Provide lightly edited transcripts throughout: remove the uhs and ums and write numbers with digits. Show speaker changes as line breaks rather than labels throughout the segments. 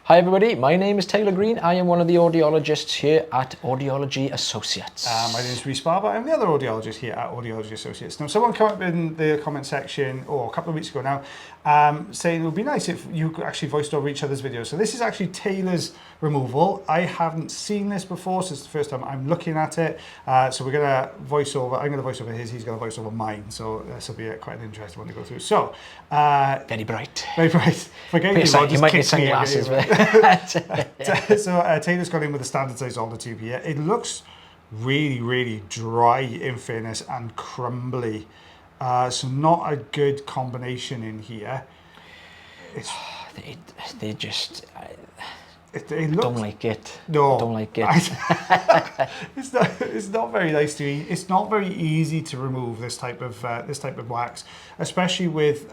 Hi everybody, my name is Taylor Green. I am one of the audiologists here at Audiology Associates.
My name is Rhys Barber. I'm the other audiologist here at Audiology Associates. Now, someone came up in the comment section, a couple of weeks ago now, saying it would be nice if you actually voiced over each other's videos. So this is actually Taylor's removal. I haven't seen this before, so it's the first time I'm looking at it. So we're going to voice over, I'm going to voice over his, he's going to voice over mine. So this will be quite an interesting one to go through. So,
very bright.
Very bright.
You might need sunglasses.
So Taylor's gone in with a standard size Alder tube here. It looks really, really dry in fairness and crumbly. So not a good combination in here. It's,
they just...
It looks,
don't like it.
No,
don't like it.
It's not very nice to eat. It's not very easy to remove this type of wax, especially with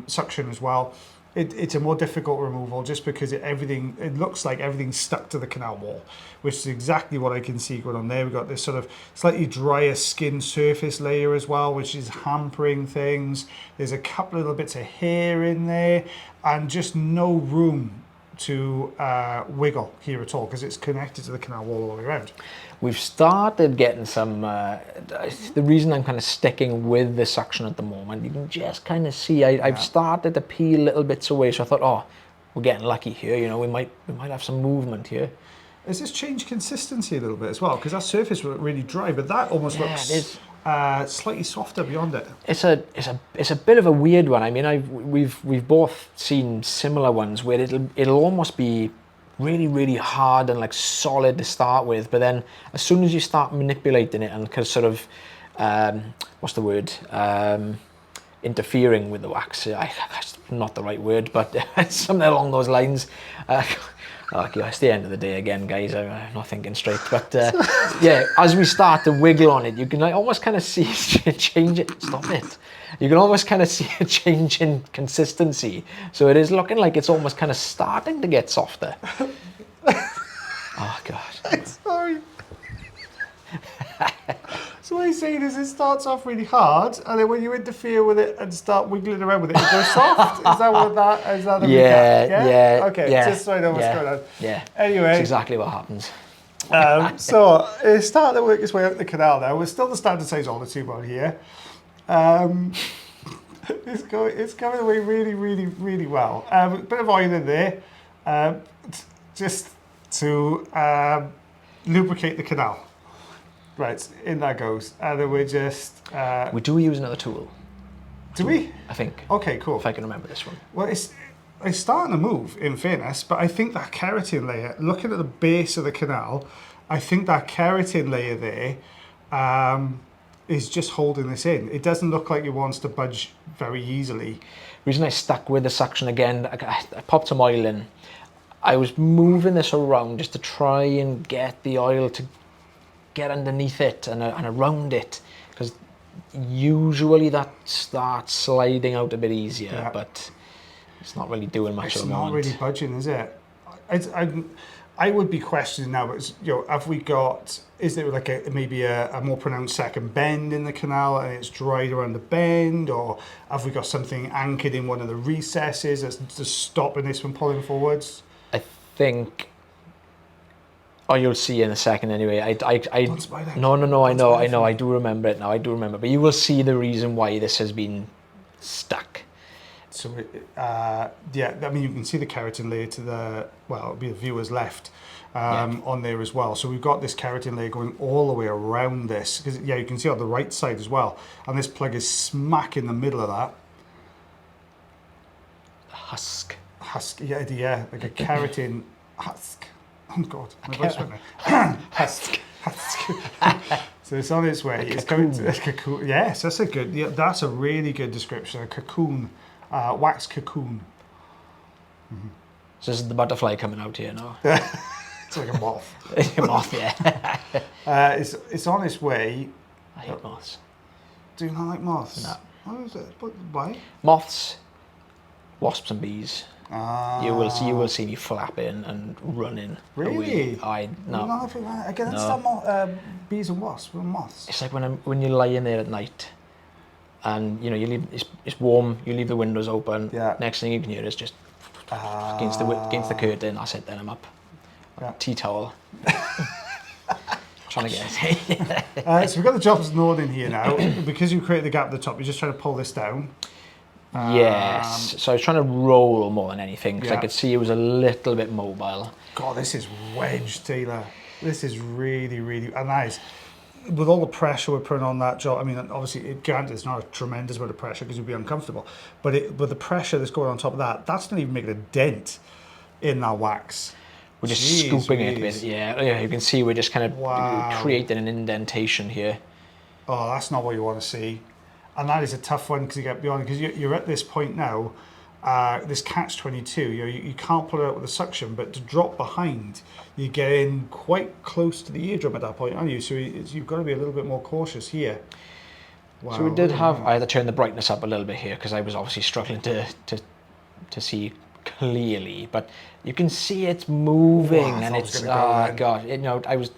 suction as well. It's a more difficult removal just because it looks like everything's stuck to the canal wall, which is exactly what I can see going on there. We've got this sort of slightly drier skin surface layer as well, which is hampering things. There's a couple of little bits of hair in there and just no room to wiggle here at all because it's connected to the canal wall all the way around.
We've started getting some, the reason I'm kind of sticking with the suction at the moment, you can just kind of see, I've started to peel little bits away, so I thought, oh, we're getting lucky here, you know, we might have some movement here.
Has this changed consistency a little bit as well? Because that surface was really dry, but that almost looks slightly softer beyond it.
It's a bit of a weird one. I mean, we've both seen similar ones where it'll almost be really, really hard and like solid to start with, but then as soon as you start manipulating it and kind of sort of what's the word, interfering with the wax, that's not the right word, but something along those lines. Okay, it's the end of the day again, guys. I'm not thinking straight, but yeah, as we start to wiggle on it, you can almost kind of see it change it. Stop it. You can almost kind of see a change in consistency. So it is looking like it's almost kind of starting to get softer. Oh God.
I'm sorry. So what he's saying is it starts off really hard, and then when you interfere with it and start wiggling around with it, it goes soft. Is that what that is? That the recap?
Yeah.
Okay,
yeah,
just so I know what's going on.
Yeah.
Anyway,
that's exactly what happens.
So it's starting to work its way up the canal now. We're still the standard size Alder tube on here. It's coming away really, really, really well. A bit of oil in there, just to lubricate the canal. Right, in that goes. And then we're just...
we do use another tool.
Do we?
I think.
Okay, cool.
If I can remember this one.
Well, it's starting to move, in fairness, but I think that keratin layer, looking at the base of the canal, I think that keratin layer there is just holding this in. It doesn't look like it wants to budge very easily.
The reason I stuck with the suction again, I popped some oil in. I was moving this around just to try and get the oil to get underneath it and around it, because usually that starts sliding out a bit easier, but it's not really doing much at the moment.
It's not really budging, is it? I would be questioning now, but have we got, is there like maybe a more pronounced second bend in the canal and it's dried around the bend, or have we got something anchored in one of the recesses that's just stopping this from pulling forwards?
I think... Oh, you'll see in a second anyway.
Don't spoil it.
No, I know. I do remember it now. I do remember. But you will see the reason why this has been stuck.
So, yeah, I mean, you can see the keratin layer to the, well, it'll be the viewer's left on there as well. So we've got this keratin layer going all the way around this. Because, yeah, you can see on the right side as well. And this plug is smack in the middle of that.
Husk,
yeah, like a keratin husk. Oh God, my voice went there. Husk. So it's on its way. It's coming to a cocoon. Yes, that's a good. Yeah, that's a really good description. A cocoon, wax cocoon.
Mm-hmm. So this is the butterfly coming out here now.
It's like a moth.
A moth, yeah.
It's on its way.
I hate moths.
Do you not like moths?
No.
What is it? Why?
Moths, wasps, and bees. You will see me flapping and running.
Really?
No.
Again, that's not bees and wasps. We're moths.
It's like when you're lying there at night, and you know you leave it's warm. You leave the windows open.
Yeah.
Next thing you can hear is just against the curtain. That's it. Then I'm up.
Yeah.
Tea towel. Trying to get it.
So we've got the jobs gnawed in here now. Because you created the gap at the top, you're just trying to pull this down.
Yes. So I was trying to roll more than anything because I
Yeah.
could see it was a little bit mobile.
God, this is wedged, Taylor. This is really, really, and nice. With all the pressure we're putting on that job, I mean, obviously, granted, it's not a tremendous amount of pressure because you'd be uncomfortable, but the pressure that's going on top of that, that's not even making a dent in that wax.
We're just
Jeez,
scooping it
Rhys.
with, yeah, you can see we're just kind of
Wow.
creating an indentation here.
Oh, that's not what you want to see. And that is a tough one because you get beyond, because you're at this point now, this catch-22, you can't pull it out with a suction, but to drop behind, you get in quite close to the eardrum at that point, aren't you? So you've got to be a little bit more cautious here. Wow.
So we did have, I had to turn the brightness up a little bit here because I was obviously struggling to see clearly, but you can see it's moving,
Oh, I
and
thought it was
it's,
gonna go
God, I was,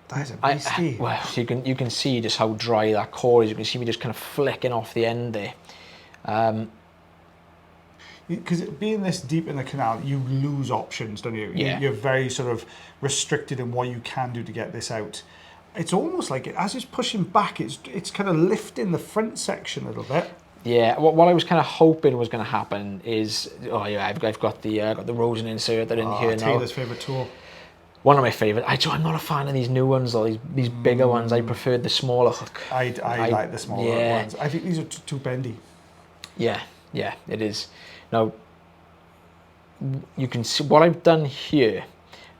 That is a beastie.
well, you can see just how dry that core is. You can see me just kind of flicking off the end there.
Because being this deep in the canal, you lose options, don't you?
Yeah.
You're very sort of restricted in what you can do to get this out. It's almost like as it's pushing back, it's kind of lifting the front section a little bit.
Yeah, what I was kind of hoping was going to happen is, I've got the rosin inserted in here now.
Taylor's favourite tool.
One of my favourite. I'm not a fan of these new ones though. These bigger ones. I preferred the smaller hook.
I like the smaller ones. I think these are too bendy.
Yeah, it is. Now, you can see what I've done here.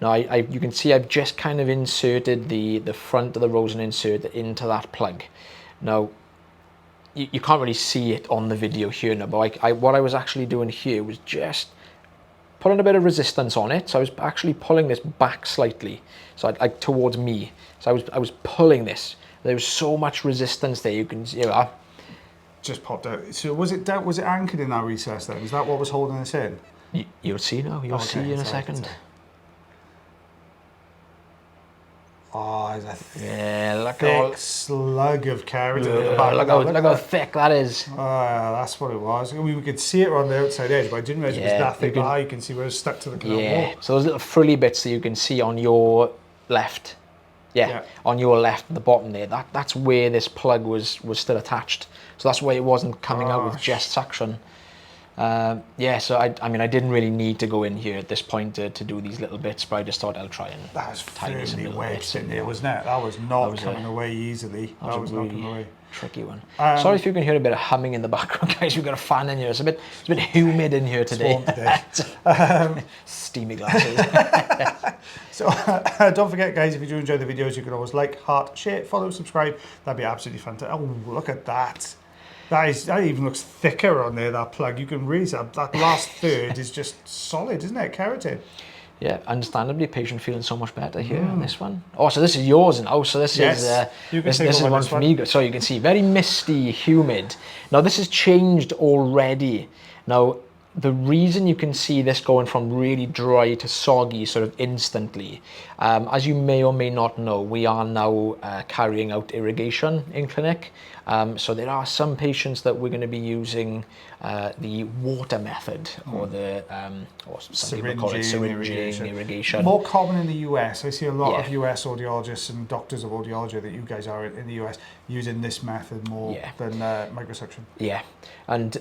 Now, you can see I've just kind of inserted the front of the rosin insert into that plug. Now, you can't really see it on the video here now, but what I was actually doing here was just putting a bit of resistance on it. So I was actually pulling this back slightly, so like towards me. So I was pulling this. There was so much resistance there. You can see.
Just popped out. So was it anchored in that recess then? Is that what was holding us in?
You'll see now. You'll see in a second.
Oh, it's a thick slug of keratin at the back.
Look how thick that is.
That's what it was. I mean, we could see it on the outside edge, but I didn't realize it was that thick. You can see where it's stuck to the canal wall.
So those little frilly bits that you can see on your left. On your left at the bottom there. That's where this plug was still attached. So that's why it wasn't coming out with just suction. So I didn't really need to go in here at this point to do these little bits, but I just thought I'll try and
that was
tighten some
firmly
little
wedged
bits
in there, wasn't it? That was not coming away easily.
That was not
coming away.
Tricky one. Sorry if you can hear a bit of humming in the background, guys. We've got a fan in here. It's a bit humid in here today. Steamy glasses.
So don't forget, guys, if you do enjoy the videos, you can always like, heart, share, follow, subscribe. That'd be absolutely fantastic. Oh, look at that. That even looks thicker on there, that plug. You can really see that last third is just solid, isn't it? Keratin.
Yeah, understandably, patient feeling so much better here on this one. Oh, so this is yours now. So this is one for me. So you can see very misty, humid. Now this has changed already. Now the reason you can see this going from really dry to soggy sort of instantly, as you may or may not know, we are now carrying out irrigation in clinic. So there are some patients that we're going to be using the water method, or the or some people call it syringing irrigation.
More common in the US. I see a lot of US audiologists and doctors of audiology that you guys are in the US using this method more than microsuction. Yeah,
and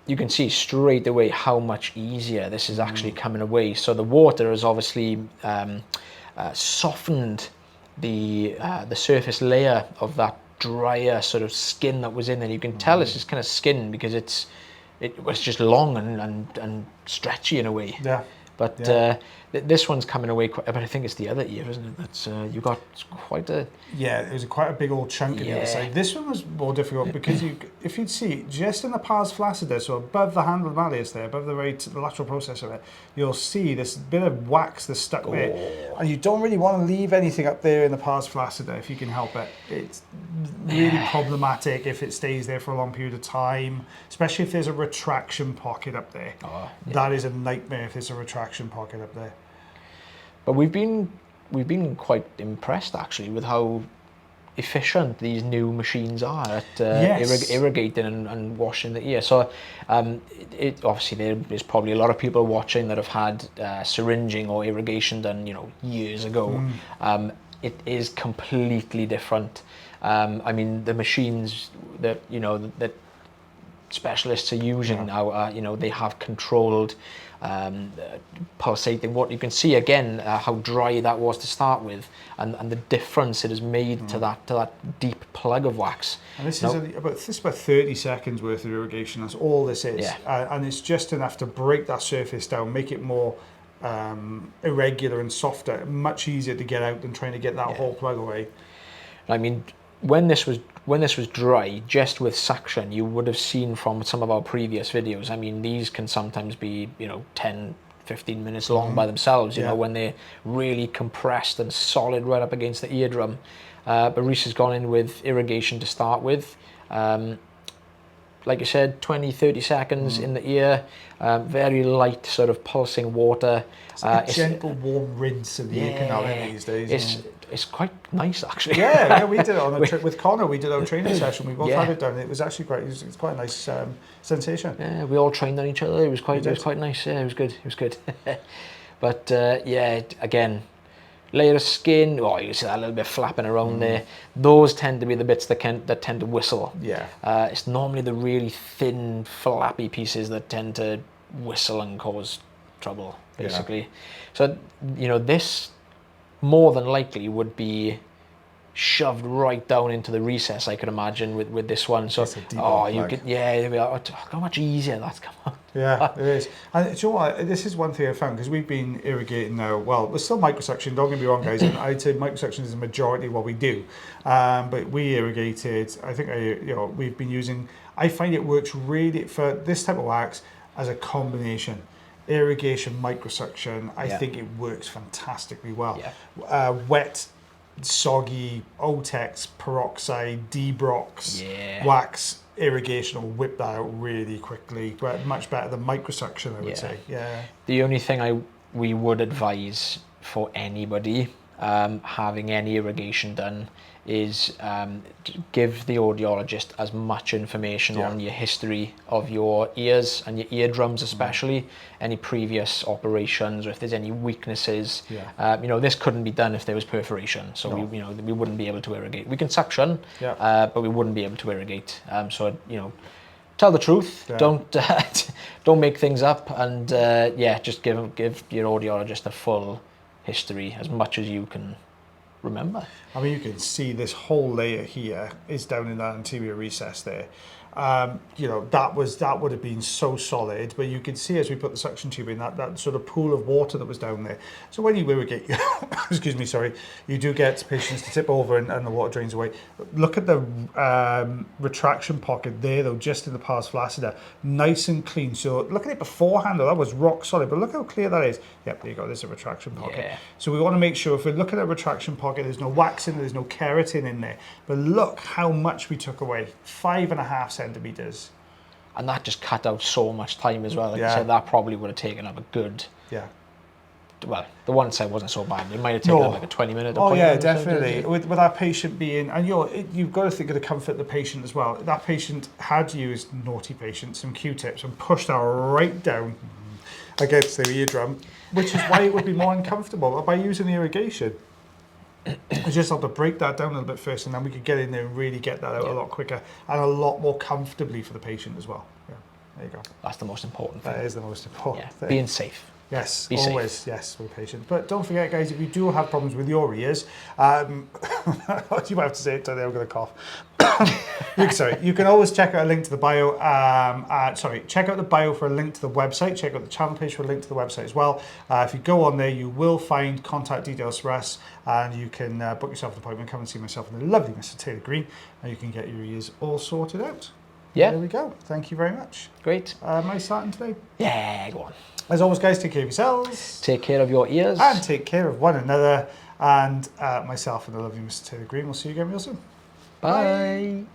you can see straight away how much easier this is actually coming away. So the water has obviously softened the surface layer of that drier sort of skin that was in there. You can tell it's just kind of skin because it was just long and stretchy in a way.
Yeah.
But this one's coming away quite, but I think it's the other ear, isn't it? That's you got quite a...
Yeah, it was quite a big old chunk on the other side. This one was more difficult because if you'd see, just in the pars flaccida, so above the handle malleus there, above the lateral process of it, you'll see this bit of wax that's stuck there. And you don't really want to leave anything up there in the pars flaccida if you can help it. It's really problematic if it stays there for a long period of time, especially if there's a retraction pocket up there. That is a nightmare if there's a retraction pocket up there.
But we've been quite impressed actually with how efficient these new machines are at
Yes.
irrigating and washing the ear. So obviously there's probably a lot of people watching that have had syringing or irrigation done, you know, years ago. It is completely different. I mean, the machines that, you know, that specialists are using now, you know, they have controlled pulsating water. You can see again how dry that was to start with, and the difference it has made to that deep plug of wax.
And this is about 30 seconds worth of irrigation. That's all this is, and it's just enough to break that surface down, make it more irregular and softer. Much easier to get out than trying to get that whole plug away.
I mean, when this was dry, just with suction, you would have seen from some of our previous videos, I mean, these can sometimes be, you know, 10, 15 minutes long by themselves, you know, when they're really compressed and solid right up against the eardrum. But Rhys has gone in with irrigation to start with. Like I said, 20, 30 seconds in the ear, very light sort of pulsing water.
It's like a gentle warm rinse of the ear canal these days.
It's quite nice, actually.
Yeah, we did it on a trip with Connor. We did our training session. We both had it done. It was actually it's quite a nice sensation.
Yeah, we all trained on each other. It was quite nice. Yeah, it was good. It was good. But yeah, again, layer of skin. Oh, you can see that little bit flapping around there. Those tend to be the bits that tend to whistle.
Yeah.
It's normally the really thin, flappy pieces that tend to whistle and cause trouble, basically. So, you know, this more than likely would be shoved right down into the recess, I could imagine, with this one. So, you could, how much easier that's come on.
Yeah, it is. And do you know what? This is one thing I found, because we've been irrigating now. Well, we're still microsuction, don't get me wrong, guys. I'd say microsuction is the majority of what we do. But we irrigated, I think, we've been using, I find it works really for this type of wax as a combination. Irrigation, microsuction, I think it works fantastically well. Wet, soggy, Otex, peroxide, Debrox, wax, irrigation will whip that out really quickly. Much better than microsuction, I would say. Yeah.
The only thing we would advise for anybody having any irrigation done is give the audiologist as much information on your history of your ears and your eardrums, especially any previous operations, or if there's any weaknesses. You know, this couldn't be done if there was perforation, so we wouldn't be able to irrigate. We can suction, but we wouldn't be able to irrigate. So, you know, tell the truth. Don't make things up, and just give your audiologist a full history, as much as you can remember.
I mean, you can see this whole layer here is down in that anterior recess there. You know, that would have been so solid, but you could see as we put the suction tube in, that sort of pool of water that was down there. So when you irrigate, excuse me, sorry, you do get patients to tip over and the water drains away. Look at the retraction pocket there, though, just in the pars flaccida, nice and clean. So look at it beforehand, though, that was rock solid, but look how clear that is. Yep, there you go, there's a retraction pocket. So we want to make sure, if we look at a retraction pocket, there's no wax in there, there's no keratin in there. But look how much we took away, 5.5 centimeters.
And that just cut out so much time as well. Like I said, that probably would have taken up a good... Well, the one side wasn't so bad. It might have taken up like a 20-minute appointment.
Oh yeah, definitely. With our patient being... And you've got to think of the comfort of the patient as well. That patient had used, naughty patient, some Q-tips and pushed that right down against the eardrum, which is why it would be more uncomfortable. But by using the irrigation, I just have to break that down a little bit first, and then we could get in there and really get that out a lot quicker and a lot more comfortably for the patient as well. Yeah, there you go.
That's the most important thing.
That is the most important thing.
Being safe.
Yes,
Be
always,
safe.
yes, for the patient. But don't forget, guys, if you do have problems with your ears, you might have to say it, Tony, I'm going to cough. You can always check out a link to the bio. Check out the bio for a link to the website. Check out the channel page for a link to the website as well. If you go on there, you will find contact details for us, and you can book yourself an appointment, come and see myself and the lovely Mr. Taylor Green, and you can get your ears all sorted out.
Yeah.
There we go. Thank you very much.
Great.
Am I starting today?
Yeah, go on.
As always, guys, take care of yourselves.
Take care of your ears.
And take care of one another. And myself and the lovely Mr. Taylor Green. We'll see you again real soon.
Bye.